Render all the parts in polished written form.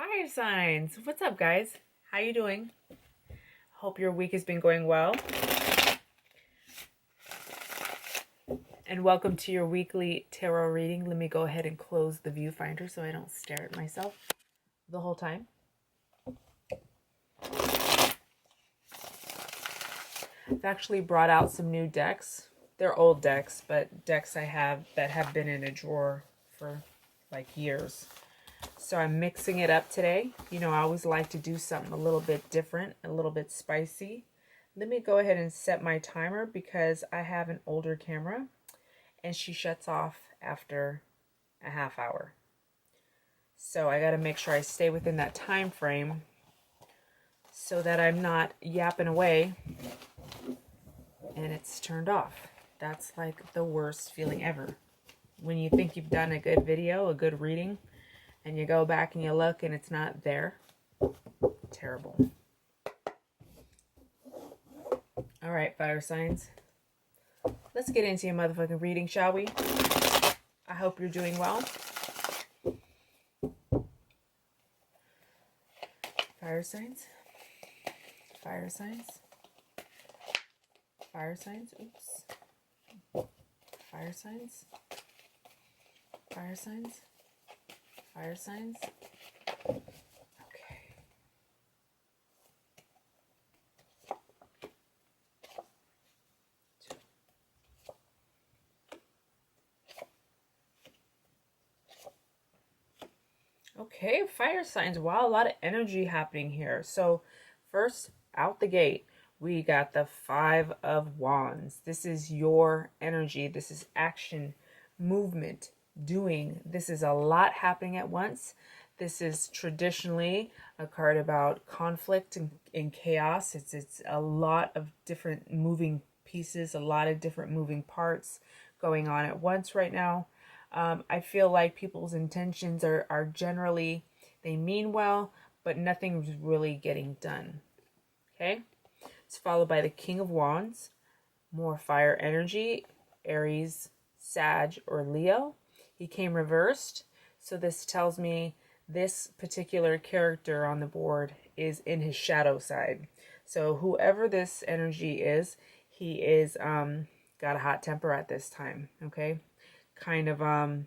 Fire signs. What's up, guys? How you doing? Hope your week has been going well. And welcome to your weekly tarot reading. Let me go ahead and close the viewfinder so I don't stare at myself the whole time. I've actually brought out some new decks. They're old decks, but decks I have that have been in a drawer for like years. So I'm mixing it up today. You know, I always like to do something a little bit different, a little bit spicy. Let me go ahead and set my timer because I have an older camera and she shuts off after a half hour. So I got to make sure I stay within that time frame so that I'm not yapping away and it's turned off. That's like the worst feeling ever. When you think you've done a good video, a good reading, and you go back and you look and it's not there. Terrible. All right, fire signs. Let's get into your motherfucking reading, shall we? I hope you're doing well. Fire signs. Fire signs. Fire signs. Oops. Fire signs. Fire signs. Fire signs. Okay. Okay, fire signs. Wow, a lot of energy happening here. So first, out the gate, we got the Five of Wands. This is your energy. This is action, movement, doing. This is a lot happening at once. This is traditionally a card about conflict and chaos. It's a lot of different moving pieces, a lot of different moving parts going on at once right now. I feel like people's intentions are generally, they mean well, but nothing's really getting done. Okay? It's followed by the King of Wands, more fire energy, Aries, Sag, or Leo. He came reversed, so this tells me this particular character on the board is in his shadow side. So whoever this energy is, he is got a hot temper at this time, okay? Kind of kind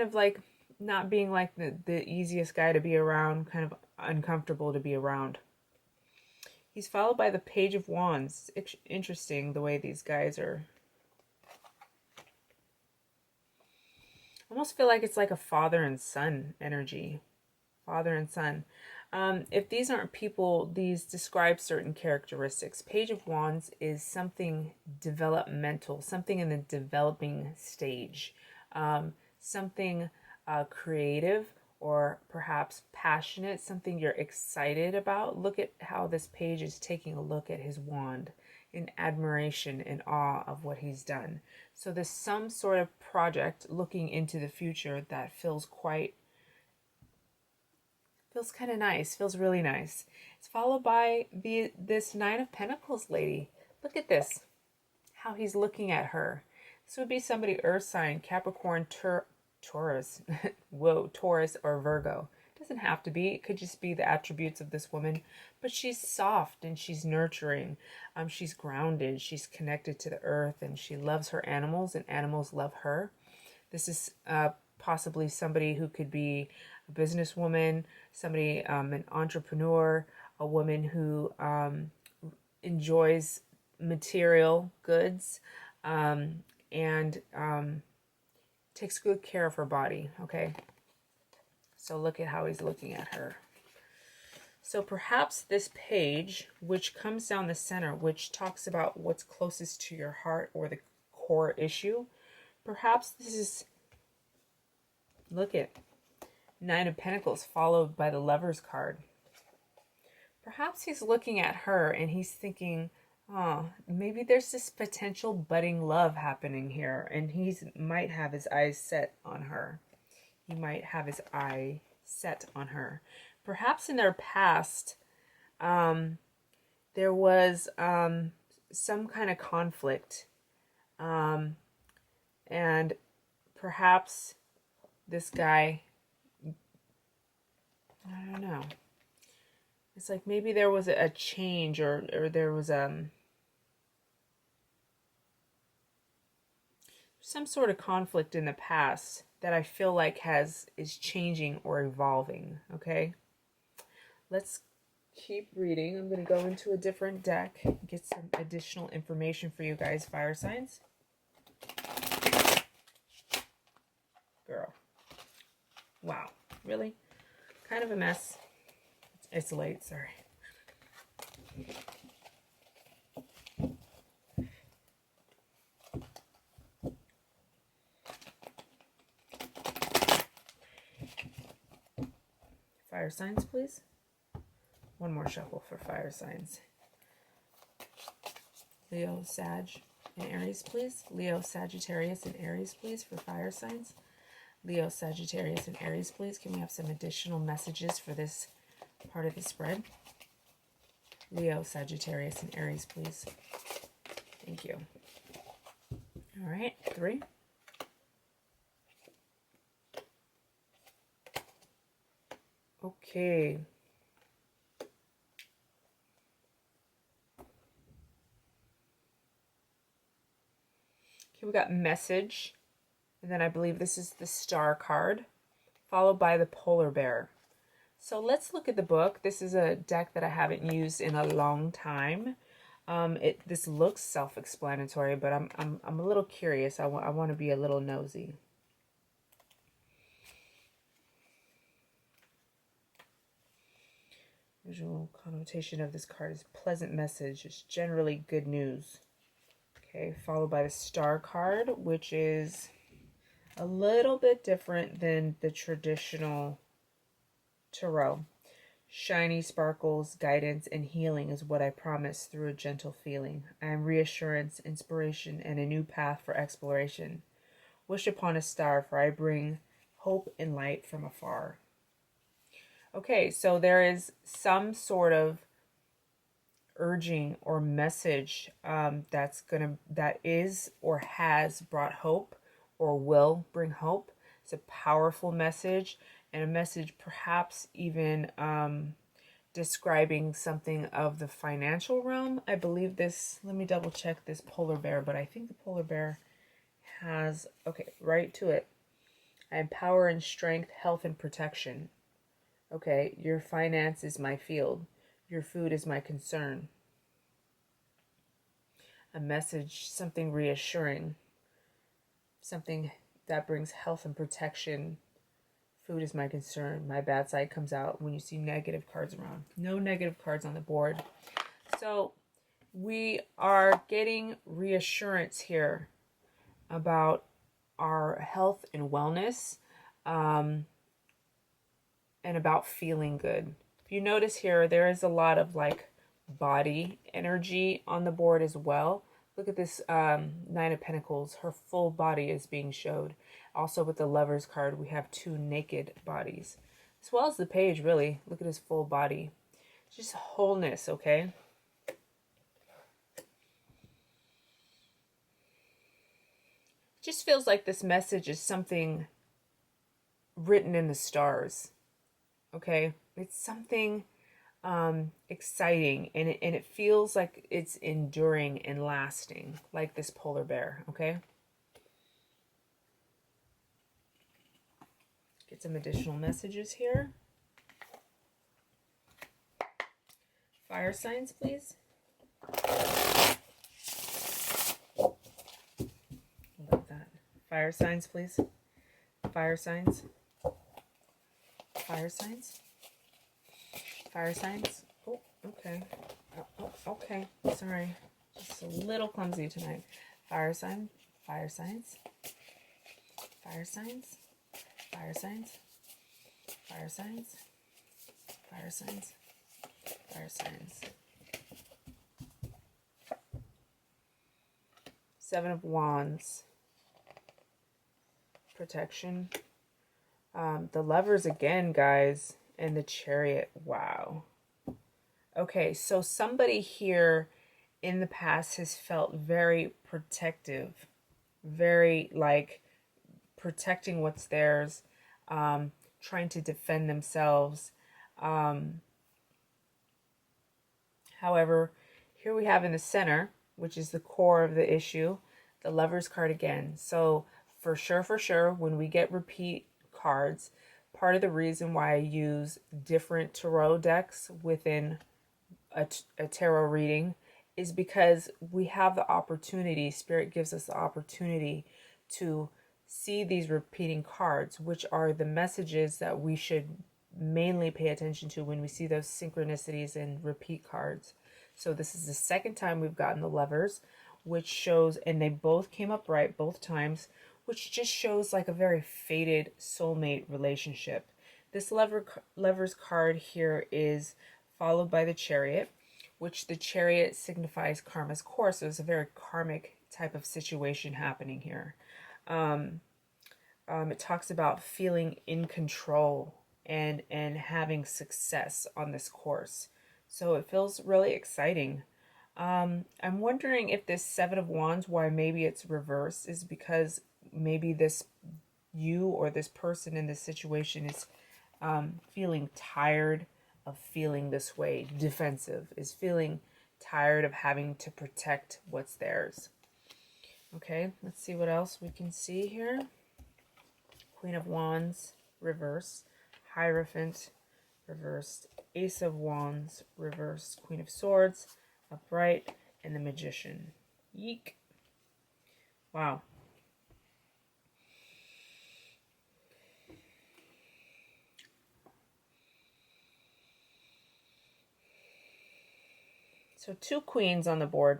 of like not being like the easiest guy to be around, kind of uncomfortable to be around. He's followed by the Page of Wands. It's interesting the way these guys are. I almost feel like it's like a father and son energy. Father and son. If these aren't people, these describe certain characteristics. Page of Wands is something developmental, something in the developing stage, something creative or perhaps passionate, something you're excited about. Look at how this page is taking a look at his wand in admiration and awe of what he's done. So there's some sort of project looking into the future that feels kind of nice, feels really nice. It's followed by this Nine of Pentacles lady. Look at this, how he's looking at her. This would be somebody earth sign, Capricorn, Taurus, whoa, Taurus or Virgo. It doesn't have to be, it could just be the attributes of this woman, but she's soft and she's nurturing. She's grounded, she's connected to the earth, and she loves her animals and animals love her. This is possibly somebody who could be a businesswoman, somebody, an entrepreneur, a woman who enjoys material goods and takes good care of her body, okay? So look at how he's looking at her. So perhaps this page, which comes down the center, which talks about what's closest to your heart or the core issue, perhaps this is, look at Nine of Pentacles followed by the Lover's card. Perhaps he's looking at her and he's thinking, oh, maybe there's this potential budding love happening here, and he might have his eyes set on her. He might have his eye set on her. Perhaps in their past, there was some kind of conflict, and perhaps this guy I don't know. It's like maybe there was a change, or there was some sort of conflict in the past that I feel like is changing or evolving. Okay, let's keep reading. I'm going to go into a different deck, get some additional information for you guys, fire signs. Girl. Wow. Really? Kind of a mess. It's late, sorry. Fire signs, please. One more shuffle for fire signs. Leo, Sag, and Aries, please. Leo, Sagittarius, and Aries, please, for fire signs. Leo, Sagittarius, and Aries, please. Can we have some additional messages for this part of the spread? Leo, Sagittarius, and Aries, please. Thank you. All right, 3. Okay. Okay, we got message, and then I believe this is the star card, followed by the polar bear. So let's look at the book. This is a deck that I haven't used in a long time. This looks self-explanatory, but I'm a little curious. I want to be a little nosy. Visual connotation of this card is pleasant message. It's generally good news. Okay, followed by the star card, which is a little bit different than the traditional tarot. Shiny sparkles, guidance, and healing is what I promise through a gentle feeling. I am reassurance, inspiration, and a new path for exploration. Wish upon a star, for I bring hope and light from afar. Okay, so there is some sort of urging or message that is or has brought hope or will bring hope. It's a powerful message, and a message perhaps even describing something of the financial realm. I believe this, let me double check this polar bear, but I think the polar bear has, okay, right to it. I am power and strength, health and protection. Okay, your finance is my field. Your food is my concern. A message, something reassuring. Something that brings health and protection. Food is my concern. My bad side comes out when you see negative cards around. No negative cards on the board. So we are getting reassurance here about our health and wellness. And about feeling good. If you notice here, there is a lot of like body energy on the board as well. Look at this Nine of Pentacles. Her full body is being showed. Also with the Lover's card, we have 2 naked bodies. As well as the Page, really. Look at his full body. Just wholeness, okay? It just feels like this message is something written in the stars. Okay, it's something exciting, and it feels like it's enduring and lasting, like this polar bear. Okay, get some additional messages here. Fire signs, please. About that. Fire signs, please. Fire signs. Fire signs. Fire signs. Oh, okay. Oh, okay. Sorry. Just a little clumsy tonight. Fire sign. Fire signs. Fire signs. Fire signs. Fire signs. Fire signs. Fire signs. 7 of Wands. Protection. The Lovers again, guys. And the Chariot. Wow. Okay, so somebody here in the past has felt very protective. Very, like, protecting what's theirs. Trying to defend themselves. However, here we have in the center, which is the core of the issue, the Lovers card again. So for sure, when we get repeat cards, part of the reason why I use different tarot decks within a tarot reading is because we have the opportunity, Spirit gives us the opportunity to see these repeating cards, which are the messages that we should mainly pay attention to when we see those synchronicities and repeat cards. So this is the second time we've gotten the Lovers, which shows, and they both came up right both times, which just shows like a very fated soulmate relationship. This Lovers card here is followed by the Chariot, which the Chariot signifies karma's course. So it's a very karmic type of situation happening here. It talks about feeling in control and having success on this course. So it feels really exciting. I'm wondering if this Seven of Wands, why maybe it's reversed, is because maybe this you or this person in this situation is feeling tired of feeling this way, defensive, is feeling tired of having to protect what's theirs. Okay, let's see what else we can see here. Queen of Wands, reverse. Hierophant, reversed. Ace of Wands, reversed. Queen of Swords, upright. And the Magician. Yeek. Wow. So 2 queens on the board.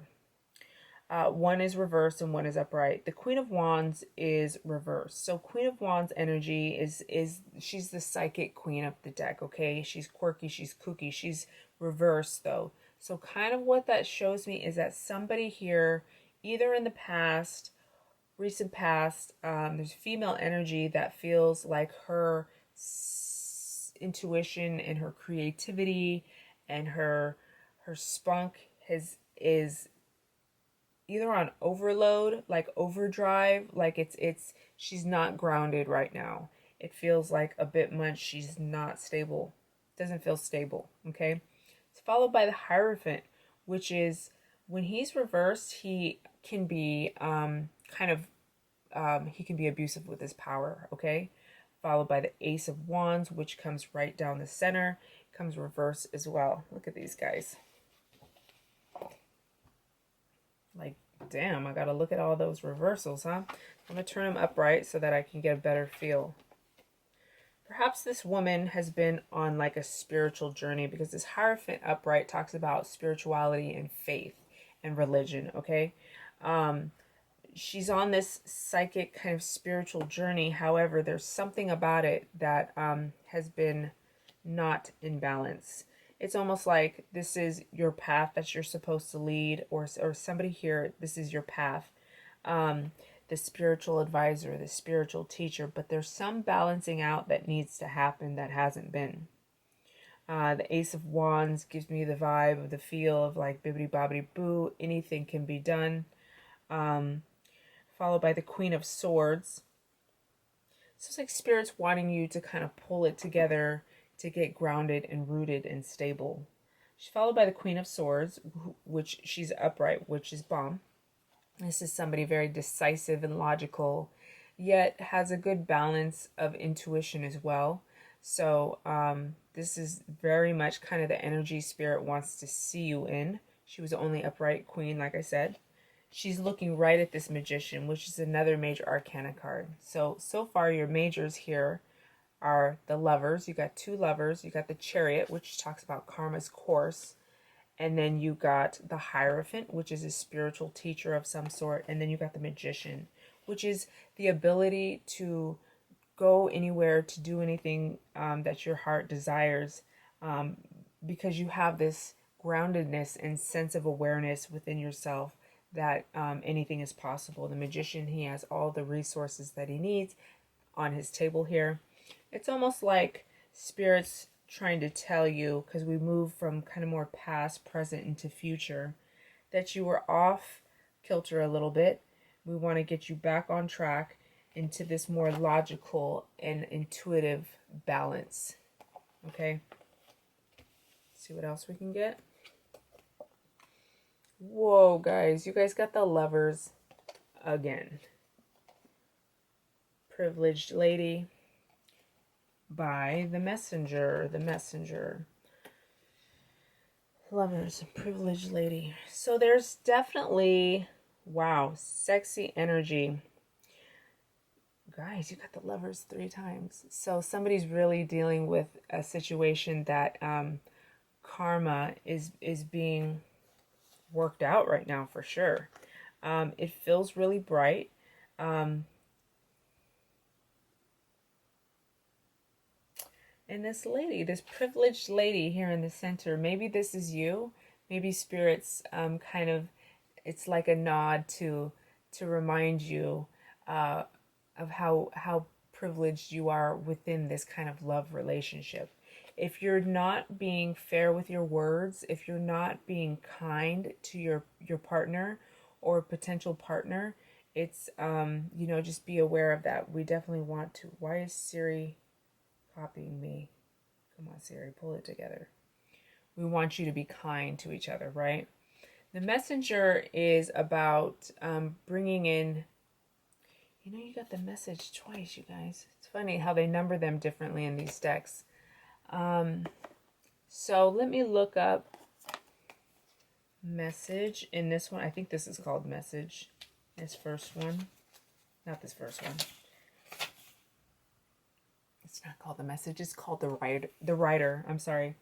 One is reversed and one is upright. The Queen of Wands is reversed. So Queen of Wands energy is she's the psychic queen of the deck, okay? She's quirky, she's kooky, she's reversed though. So kind of what that shows me is that somebody here, either in the past, recent past, there's female energy that feels like her intuition and her creativity and her spunk is either on overload, like overdrive, like it's she's not grounded right now. It feels like a bit much. She's not stable. Doesn't feel stable, okay? It's followed by the Hierophant, which is when he's reversed, he can be he can be abusive with his power, okay? Followed by the Ace of Wands, which comes right down the center, comes reversed as well. Look at these guys. Like, damn, I gotta look at all those reversals, huh? I'm gonna turn them upright so that I can get a better feel. Perhaps this woman has been on like a spiritual journey, because this Hierophant upright talks about spirituality and faith and religion, okay? She's on this psychic kind of spiritual journey. However, there's something about it that has been not in balance. It's almost like this is your path that you're supposed to lead, or somebody here, this is your path. The spiritual advisor, the spiritual teacher, but there's some balancing out that needs to happen that hasn't been. The Ace of Wands gives me the vibe of the feel of like bibbidi bobbidi boo, anything can be done. Followed by the Queen of Swords. So it's like Spirit's wanting you to kind of pull it together to get grounded and rooted and stable. She's followed by the Queen of Swords, which she's upright, which is bomb. This is somebody very decisive and logical, yet has a good balance of intuition as well. So this is very much kind of the energy Spirit wants to see you in. She was the only upright queen, like I said. She's looking right at this Magician, which is another major arcana card. So far your majors here are the Lovers. You got 2 Lovers. You got the Chariot, which talks about karma's course. And then you got the Hierophant, which is a spiritual teacher of some sort. And then you got the Magician, which is the ability to go anywhere, to do anything that your heart desires, because you have this groundedness and sense of awareness within yourself that anything is possible. The Magician, he has all the resources that he needs on his table here. It's almost like Spirit's trying to tell you, because we move from kind of more past, present into future, that you were off kilter a little bit. We want to get you back on track into this more logical and intuitive balance. Okay? See what else we can get. Whoa, guys. You guys got the Lovers again. Privileged Lady by The Messenger. The Messenger. Lovers, Privileged Lady. So there's definitely, wow, sexy energy. Guys, you got the Lovers 3 times. So somebody's really dealing with a situation that karma is being worked out right now for sure. It feels really bright. And this lady, this privileged lady here in the center, maybe this is you. Maybe spirits kind of, it's like a nod to remind you of how privileged you are within this kind of love relationship. If you're not being fair with your words, if you're not being kind to your partner or potential partner, it's you know, just be aware of that. We definitely want to. Why is Siri copying me? Come on, Siri, pull it together. We want you to be kind to each other, right? The Messenger is about bringing in, you know, you got the message twice, you guys. It's funny how they number them differently in these decks. So let me look up message in this one. I think this is called message. This first one. Not this first one. It's not called the message. It's called the writer. The writer. I'm sorry.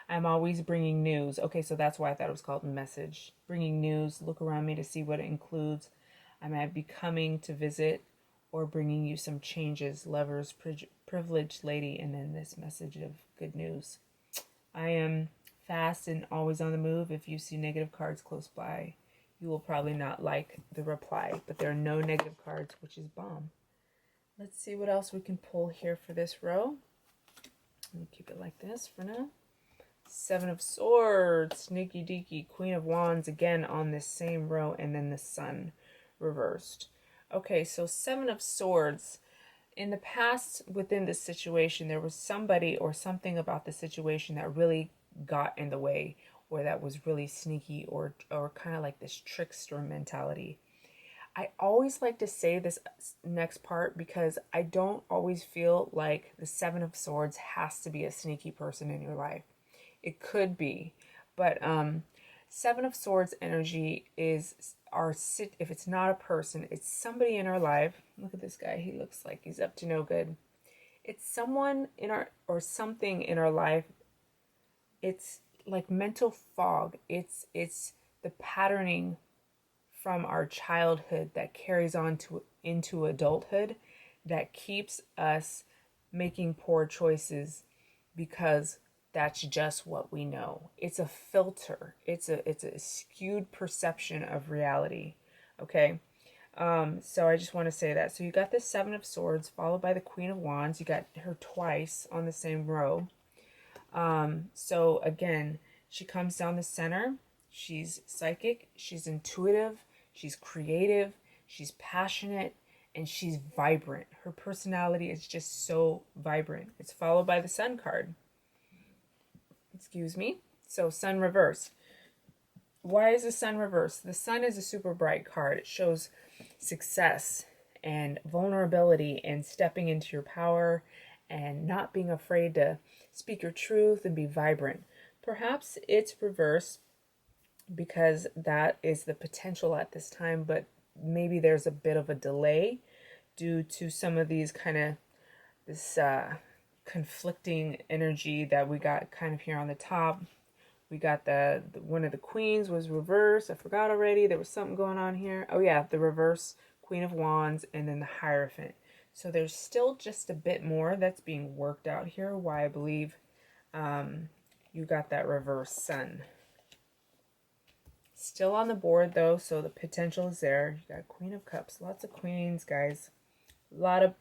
I'm always bringing news. Okay, so that's why I thought it was called message. Bringing news. Look around me to see what it includes. I might be coming to visit or bringing you some changes. Lovers, privileged lady, and then this message of good news. I am fast and always on the move. If you see negative cards close by, you will probably not like the reply. But there are no negative cards, which is bomb. Let's see what else we can pull here for this row. Let me keep it like this for now. 7 of Swords, sneaky deaky, Queen of Wands again on this same row, and then the Sun reversed. Okay, so 7 of Swords. In the past, within this situation, there was somebody or something about the situation that really got in the way, or that was really sneaky, or kind of like this trickster mentality. I always like to say this next part because I don't always feel like the 7 of Swords has to be a sneaky person in your life. It could be, but 7 of Swords energy is if it's not a person, it's somebody in our life. Look at this guy. He looks like he's up to no good. It's someone in our, or something in our life. It's like mental fog. It's the patterning from our childhood that carries on into adulthood that keeps us making poor choices because that's just what we know. It's a filter. It's a skewed perception of reality. Okay. So I just want to say that. So you got the 7 of Swords followed by the Queen of Wands. You got her twice on the same row. So again, she comes down the center. She's psychic. She's intuitive. She's creative. She's passionate. And she's vibrant. Her personality is just so vibrant. It's followed by the Sun card. Excuse me. So Sun reverse. Why is the Sun reverse? The Sun is a super bright card. It shows success and vulnerability and stepping into your power and not being afraid to speak your truth and be vibrant. Perhaps it's reverse because that is the potential at this time, but maybe there's a bit of a delay due to some of these kind of this conflicting energy that we got kind of here on the top. We got the one of the queens was reversed. I forgot already. There was something going on here. Oh yeah, the reverse Queen of Wands and then the Hierophant. So there's still just a bit more that's being worked out here. Why I believe you got that reverse Sun. Still on the board though, so the potential is there. You got Queen of Cups. Lots of queens, guys. A lot of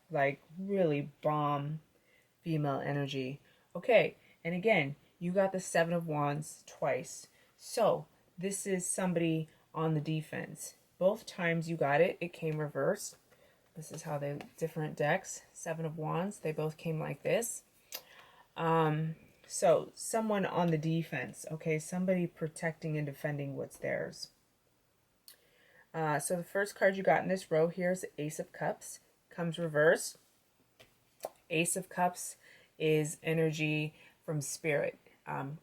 like really bomb female energy. Okay, and again, you got the 7 of Wands twice. So this is somebody on the defense. Both times you got it, it came reversed. This is how different decks, 7 of Wands, they both came like this. So someone on the defense, okay? Somebody protecting and defending what's theirs. So the first card you got in this row here is the Ace of Cups. Comes reversed. Ace of Cups is energy from spirit,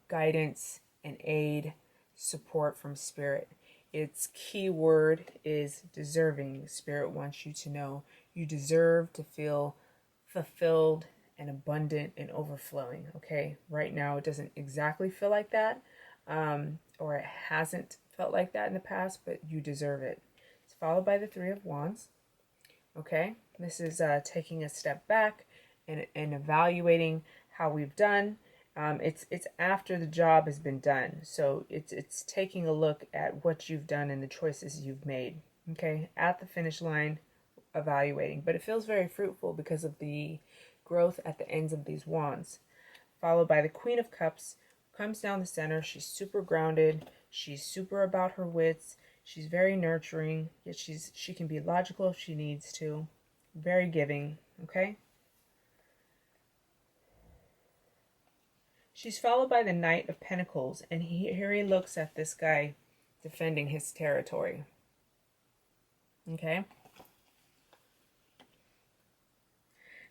guidance and aid, support from spirit. Its key word is deserving. Spirit wants you to know you deserve to feel fulfilled and abundant and overflowing. Okay, right now it doesn't exactly feel like that, or it hasn't felt like that in the past, but you deserve it. It's followed by the Three of Wands. Okay, this is taking a step back and evaluating how we've done. It's after the job has been done, so it's taking a look at what you've done and the choices you've made. Okay, at the finish line, evaluating, but it feels very fruitful because of the growth at the ends of these wands. Followed by the Queen of Cups, comes down the center. She's super grounded. She's super about her wits. She's very nurturing, yet she can be logical if she needs to. Very giving, okay? She's followed by the Knight of Pentacles, and here he looks at this guy defending his territory. Okay?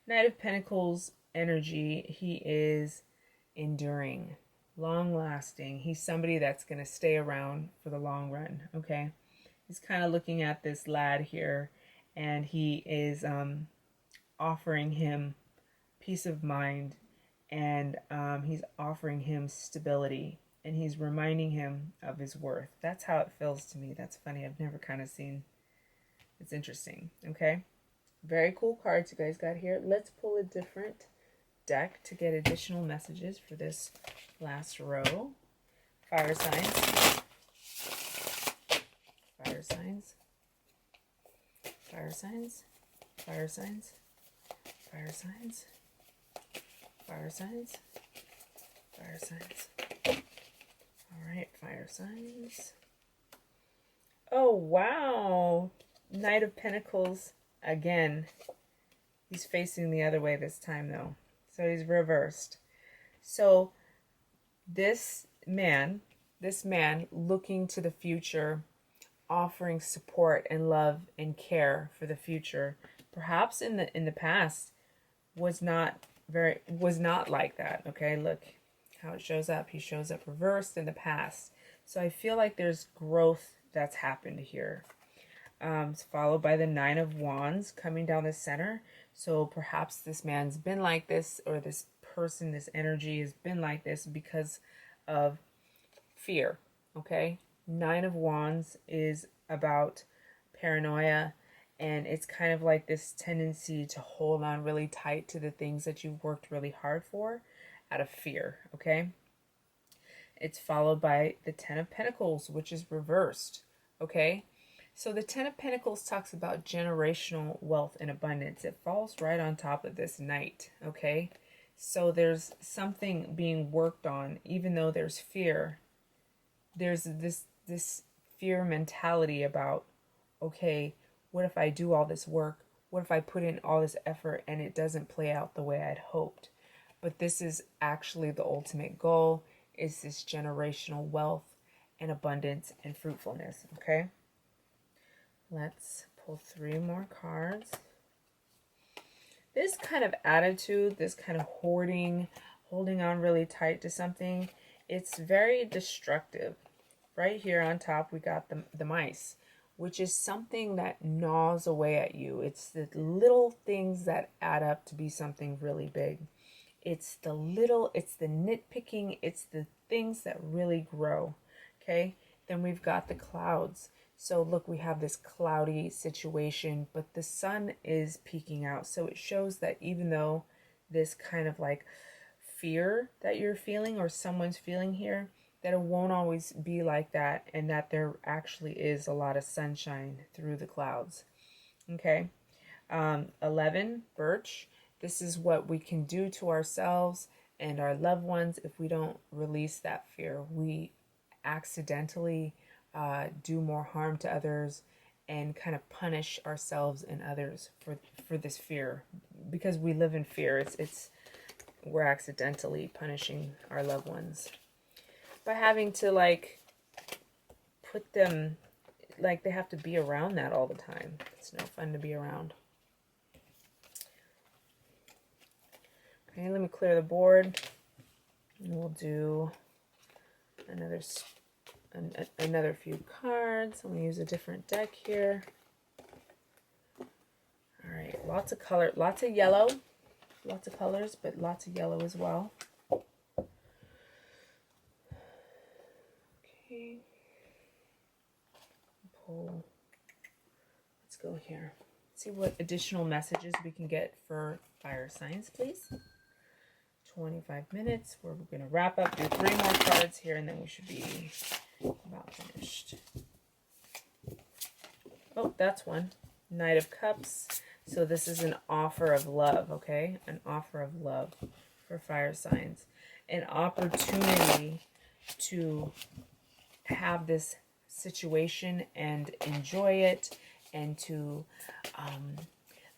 Knight of Pentacles energy, he is enduring, long-lasting. He's somebody that's going to stay around for the long run, okay? He's kind of looking at this lad here, and he is offering him peace of mind, and he's offering him stability, and he's reminding him of his worth. That's how it feels to me. That's funny. I've never kind of seen. It's interesting, okay? Very cool cards you guys got here. Let's pull a different deck to get additional messages for this last row. Fire signs. Fire signs. Fire signs. Fire signs. Fire signs. Fire signs. Fire signs. All right, fire signs. Oh, wow. Knight of Pentacles again. He's facing the other way this time, though. So he's reversed. So this man looking to the future, offering support and love and care for the future, perhaps in the past was not like that. Okay, look how it shows up. He shows up reversed in the past. So I feel like there's growth that's happened here. It's followed by the Nine of Wands coming down the center. So perhaps this man's been like this, or this person, this energy has been like this because of fear. Okay, Nine of Wands is about paranoia, and it's kind of like this tendency to hold on really tight to the things that you've worked really hard for out of fear. Okay, it's followed by the Ten of Pentacles, which is reversed. Okay, so the Ten of Pentacles talks about generational wealth and abundance. It falls right on top of this Knight, okay? So there's something being worked on, even though there's fear. There's this fear mentality about, okay, what if I do all this work? What if I put in all this effort and it doesn't play out the way I'd hoped? But this is actually the ultimate goal, is this generational wealth and abundance and fruitfulness, okay? Let's pull 3 more cards. This kind of attitude, this kind of hoarding, holding on really tight to something, it's very destructive. Right here on top, we got the mice, which is something that gnaws away at you. It's the little things that add up to be something really big. It's the nitpicking, it's the things that really grow, okay? Then we've got the clouds. So look, we have this cloudy situation, but the sun is peeking out. So it shows that even though this kind of like fear that you're feeling or someone's feeling here, that it won't always be like that, and that there actually is a lot of sunshine through the clouds. Okay. 11, birch. This is what we can do to ourselves and our loved ones if we don't release that fear. We accidentally do more harm to others and kind of punish ourselves and others for this fear, because we live in fear. It's we're accidentally punishing our loved ones by having to like put them, like they have to be around that all the time. It's no fun to be around. Okay, let me clear the board, and we'll do another few cards. I'm going to use a different deck here. All right, lots of color, lots of yellow, lots of colors, but lots of yellow as well. Okay. Pull. Let's go here. See what additional messages we can get for fire signs, please. 25 minutes. We're going to wrap up, do 3 more cards here, and then we should be about finished. Oh, that's one. Knight of Cups. So this is an offer of love, okay? An offer of love for fire signs. An opportunity to have this situation and enjoy it, and to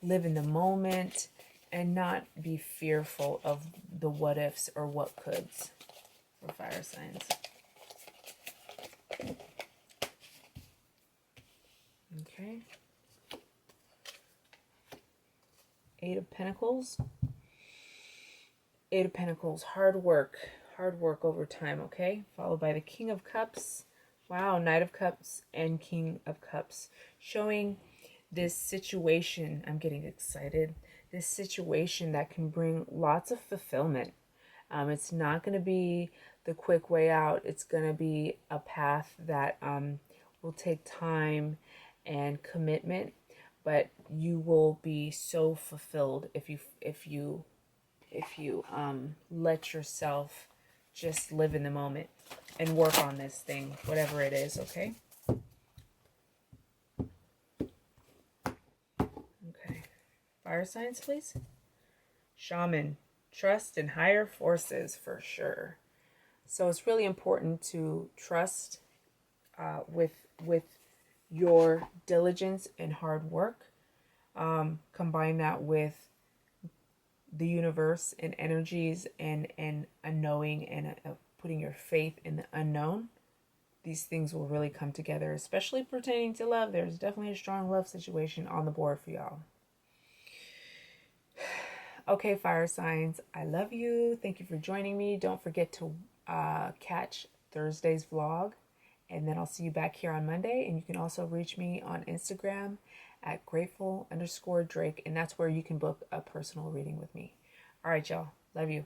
live in the moment and not be fearful of the what ifs or what coulds for fire signs. Okay. 8 of Pentacles. 8 of Pentacles, hard work over time, okay? Followed by the King of Cups. Wow, Knight of Cups and King of Cups. Showing this situation, I'm getting excited, this situation that can bring lots of fulfillment. It's not going to be the quick way out. It's going to be a path that will take time and commitment, but you will be so fulfilled if you let yourself just live in the moment and work on this thing, whatever it is, okay? Okay. Fire signs, please. Shaman. Trust in higher forces for sure. So it's really important to trust with your diligence and hard work. Combine that with the universe and energies and a knowing and putting your faith in the unknown. These things will really come together, especially pertaining to love. There's definitely a strong love situation on the board for y'all. Okay, fire signs, I love you. Thank you for joining me. Don't forget to catch Thursday's vlog, and then I'll see you back here on Monday. And you can also reach me on Instagram at grateful_Drake, and that's where you can book a personal reading with me. All right, y'all. Love you.